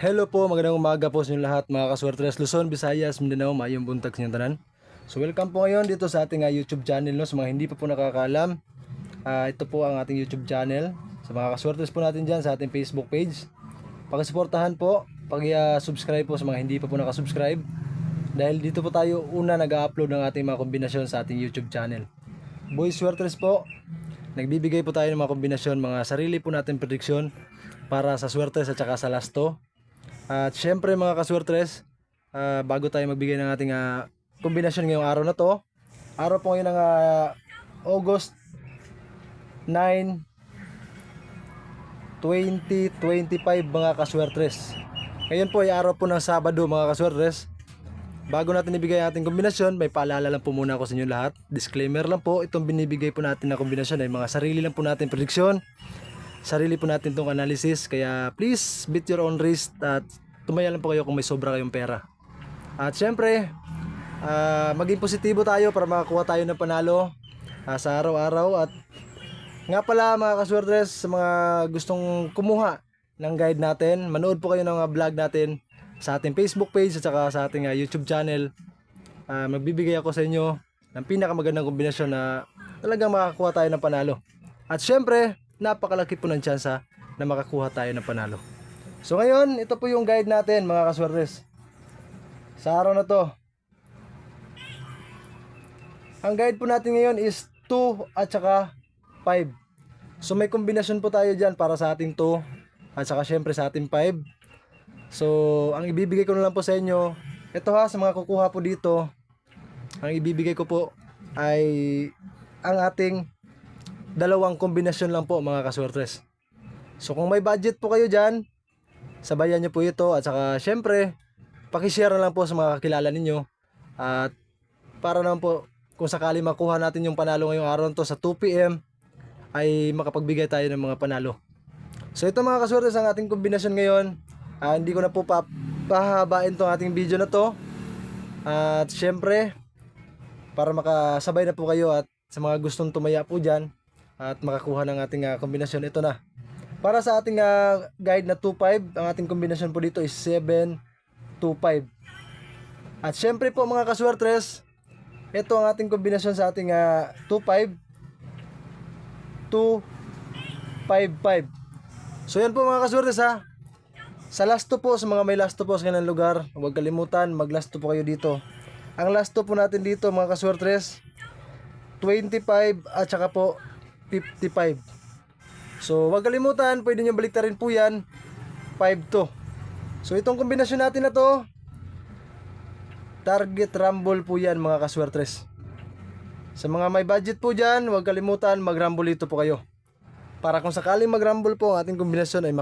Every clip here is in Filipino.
Hello po, magandang umaga po sa inyo lahat mga kaswertres Luzon, Visayas, Mindanao, mayong buntag sa inyong tanan. So welcome po ngayon dito sa ating YouTube channel, no? Sa mga hindi pa po nakakaalam, ito po ang ating YouTube channel. Sa mga kaswertres po natin dyan sa ating Facebook page, pakisuportahan po, pag-subscribe po sa mga hindi pa po nakasubscribe. Dahil dito po tayo una nag-upload ng ating mga kombinasyon sa ating YouTube channel. Boys Swertres po, nagbibigay po tayo ng mga kombinasyon, mga sarili po natin prediksyon para sa swertres at saka sa lasto. At syempre mga kaswertres, bago tayo magbigay ng ating kombinasyon ngayong araw na to, araw po ngayon ng August 9, 2025 mga kaswertres. Ngayon po ay araw po ng Sabado mga kaswertres. Bago natin ibigay ang ating kombinasyon, may paalala lang po muna ako sa inyo lahat. Disclaimer lang po, itong binibigay po natin na kombinasyon ay mga sarili lang po natin prediksyon. Sarili po natin itong analysis, kaya please beat your own risk at tumaya lang po kayo kung may sobra kayong pera. At syempre, maging positibo tayo para makakuha tayo ng panalo sa araw-araw. At nga pala mga kaswertres, sa mga gustong kumuha ng guide natin, manood po kayo ng vlog natin sa ating Facebook page at saka sa ating YouTube channel. Magbibigay ako sa inyo ng pinakamagandang kombinasyon na talagang makakuha tayo ng panalo. At syempre, napakalaki po ng tsansa na makakuha tayo ng panalo. So ngayon, ito po yung guide natin mga kaswertres sa araw na to. Ang guide po natin ngayon is 2 at saka 5. So may kombinasyon po tayo dyan para sa ating 2 at saka syempre sa ating 5. So ang ibibigay ko na lang po sa inyo, ito sa mga kukuha po dito, ang ibibigay ko po ay ang ating dalawang kombinasyon lang po mga kaswertres. So kung may budget po kayo dyan, sabayan nyo po ito. At saka syempre, pakishare na lang po sa mga kakilala ninyo. At para naman po, kung sakali makuha natin yung panalo ngayong araw to sa 2 PM, ay makapagbigay tayo ng mga panalo. So ito mga kaswertres ang ating kombinasyon ngayon. Hindi ko na po pahabain tong ating video na to. At syempre, para makasabay na po kayo at sa mga gustong tumaya po dyan at makakuha ng ating kombinasyon, ito na. Para sa ating guide na 2-5, ang ating kombinasyon po dito is 7-2-5. At syempre po mga kaswertres, ito ang ating kombinasyon sa ating 2-5, 2-5-5. So yan po mga kaswertres Sa lasto po, sa mga may lasto po sa kanilang lugar, huwag kalimutan, maglasto po kayo dito. Ang lasto po natin dito mga kaswertres, 25 at saka po 55. So huwag kalimutan, pwede nyo baliktarin po yan, 5-2. So itong kombinasyon natin na to, target rumble po yan mga kaswertres. Sa mga may budget po dyan, huwag kalimutan, mag-rumble ito po kayo. Para kung sakaling mag-rumble po ang ating kombinasyon ay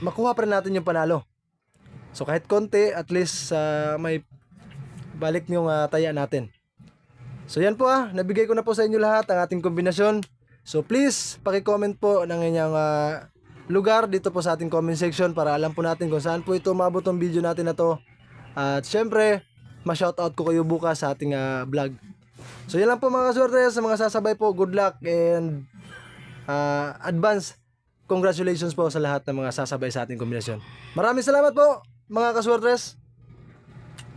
makuha pa rin natin yung panalo. So kahit konti, at least may balik yung taya natin. So yan po nabigay ko na po sa inyo lahat ang ating kombinasyon. So please, paki-comment po ng inyong lugar dito po sa ating comment section para alam po natin kung saan po ito umabot ang video natin na to. At syempre, ma-shoutout ko kayo bukas sa ating vlog. So yan lang po mga kaswertres, sa mga sasabay po, good luck and advance congratulations po sa lahat ng mga sasabay sa ating kombinasyon. Maraming salamat po mga kaswertres.